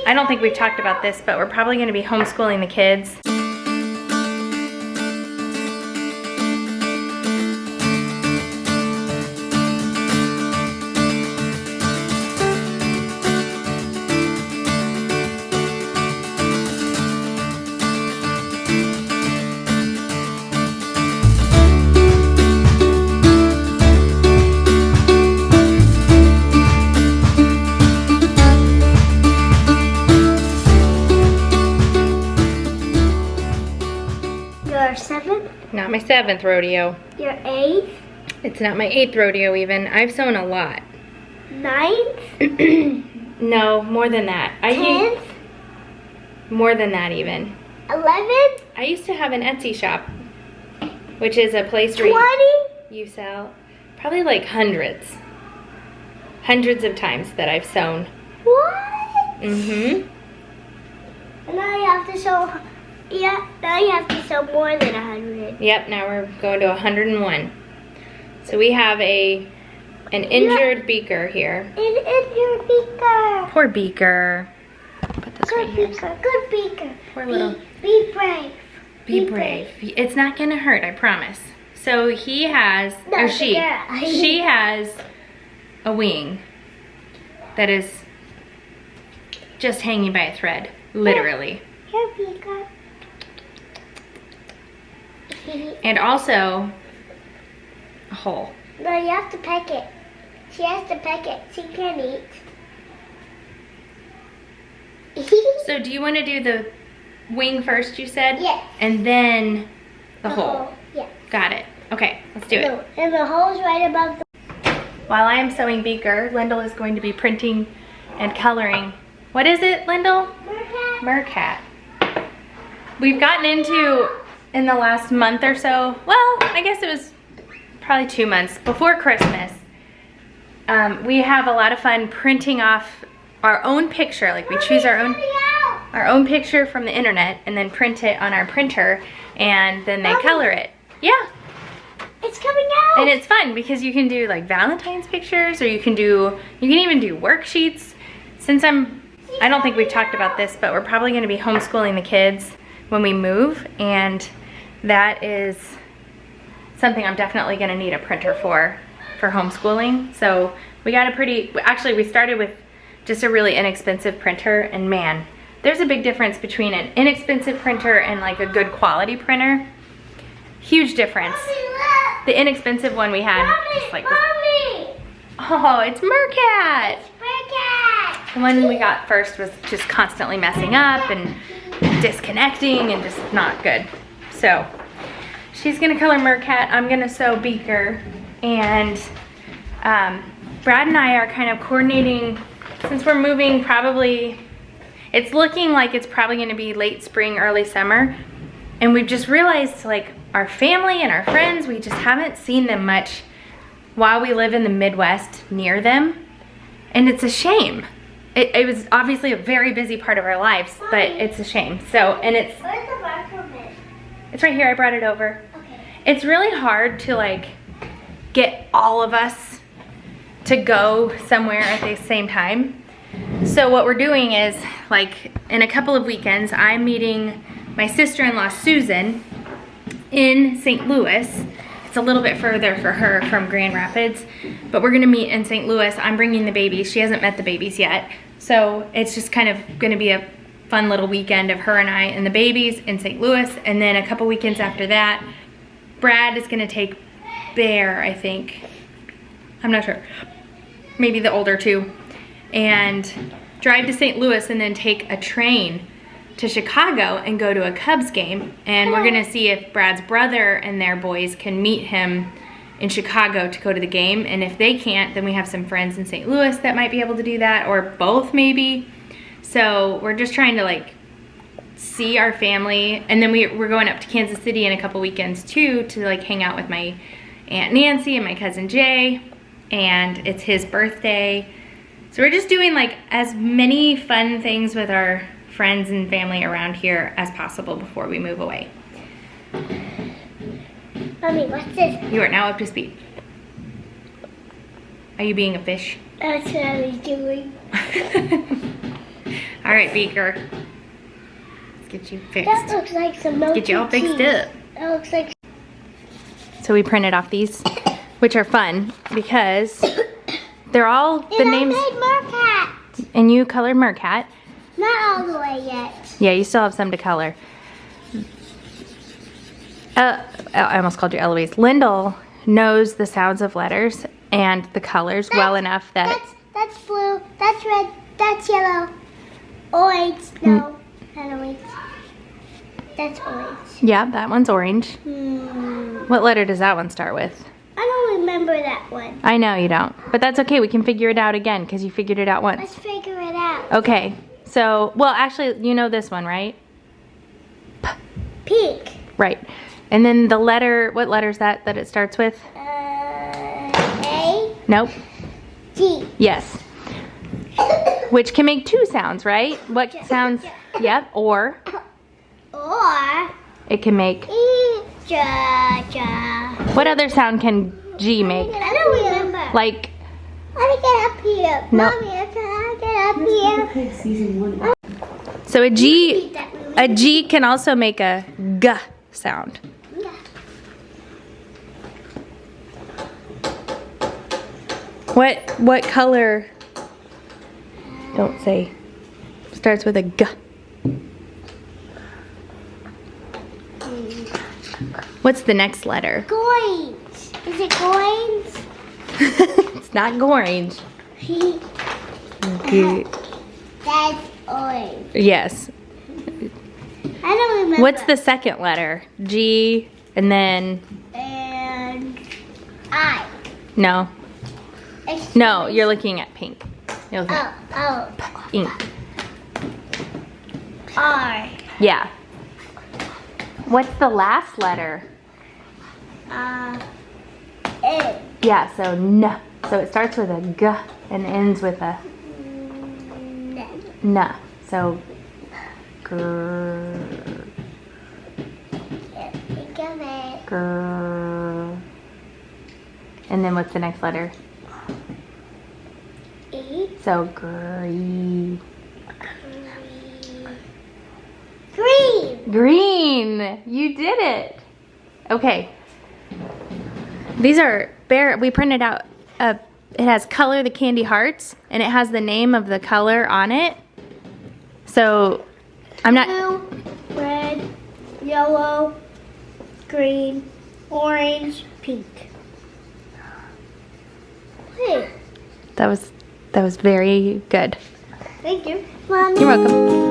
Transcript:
I don't think we've talked about this, but we're probably gonna be homeschooling the kids. Your 7th? Not my 7th rodeo. Your 8th? It's not my 8th rodeo even. I've sewn a lot. 9th? No, more than that. 10th? More than that even. 11th? I used to have an Etsy shop, which is a place 20? where you sell probably like hundreds of times that I've sewn. What? Mm-hmm. And now you have to sew, now you have to sew more than 100. Yep, now we're going to 101. So we have an injured Beaker here. An injured Beaker. Poor Beaker. Put this right here. Good Beaker. Poor little. Be brave. Be brave. It's not gonna hurt, I promise. So he has, or she has a wing that is just hanging by a thread, literally. Here, Beaker. And also a hole. No, you have to peck it. She has to peck it. She can't eat. So do you want to do the wing first, you said? Yes. And then the hole. Yeah. Got it. Okay, let's do it. No, and the hole's right above the... While I am sewing Beaker, Lyndle is going to be printing and coloring. What is it, Lyndle? Mercat. We've gotten into, in the last month or so, well, I guess it was probably 2 months, before Christmas, we have a lot of fun printing off our own picture. Like we choose our own picture from the internet and then print it on our printer, and then they color it. Yeah. It's coming out. And it's fun because you can do like Valentine's pictures, or you can even do worksheets. Since I don't think we've talked about this, but we're probably gonna be homeschooling the kids when we move, and that is something I'm definitely gonna need a printer for homeschooling. So we got actually we started with just a really inexpensive printer, and man, there's a big difference between an inexpensive printer and like a good quality printer. Huge difference. The inexpensive one we had, just like oh, it's Mercat. The one we got first was just constantly messing up and disconnecting and just not good. So she's gonna color Mercat, I'm gonna sew Beaker, and Brad and I are kind of coordinating, since we're moving probably, it's looking like it's probably gonna be late spring, early summer, and we've just realized like our family and our friends, we just haven't seen them much while we live in the Midwest near them, and it's a shame. It was obviously a very busy part of our lives, but it's a shame. So, and it's... Where's the marker pen? It's right here, I brought it over. Okay. It's really hard to like get all of us to go somewhere at the same time. So what we're doing is, like, in a couple of weekends, I'm meeting my sister-in-law Susan in St. Louis. It's a little bit further for her from Grand Rapids, but we're gonna meet in St. Louis. I'm bringing the babies. She hasn't met the babies yet. So it's just kind of gonna be a fun little weekend of her and I and the babies in St. Louis. And then a couple weekends after that, Brad is gonna take Bear, I think. I'm not sure. Maybe the older two. And drive to St. Louis and then take a train to Chicago and go to a Cubs game. And we're gonna see if Brad's brother and their boys can meet him in Chicago to go to the game. And if they can't, then we have some friends in St. Louis that might be able to do that, or both maybe. So we're just trying to like see our family. And then we're going up to Kansas City in a couple weekends too, to like hang out with my Aunt Nancy and my cousin Jay. And it's his birthday. So we're just doing like as many fun things with our friends and family around here as possible before we move away. Mommy, what's this? You are now up to speed. Are you being a fish? That's what I was doing. All right, Beaker. Let's get you fixed. That looks like some milk. Get you all fixed up. That looks like. So we printed off these, which are fun because they're all the names. I made Mercat. And you colored Mercat. Not all the way yet. Yeah, you still have some to color. I almost called you Eloise. Lyndle knows the sounds of letters and the colors well enough that... That's blue, that's red, that's yellow. Orange, no, not orange. That's orange. Yeah, that one's orange. What letter does that one start with? I don't remember that one. I know you don't, but that's okay. We can figure it out again because you figured it out once. Let's figure it out. Okay, so, well, actually, you know this one, right? Pink. Right. And then the letter, what letter is that it starts with? A. Nope. G. Yes. Which can make two sounds, right? What sounds? Yep. Or Or. it can make. Ja, ja. What other sound can G make? I don't remember. Like. Let me get up here. No. Mommy, can I get up here? So a G can also make a G sound. What color? Don't say. Starts with a G. What's the next letter? Goins. Is it goins? It's not orange. G. That's orange. Yes. I don't remember. What's the second letter? G and then And I. no. No, you're looking at pink. You're looking at ink. R. Yeah. What's the last letter? N. Yeah, so N. So it starts with a G and ends with a N. So grr. Can't think of it. Grr. And then what's the next letter? E. So green. Green. Green. You did it. Okay. These are we printed out it has color the candy hearts and it has the name of the color on it. So I'm not Blue, red, yellow, green, orange, pink. Hey. that was very good. Thank you. Mommy. You're welcome.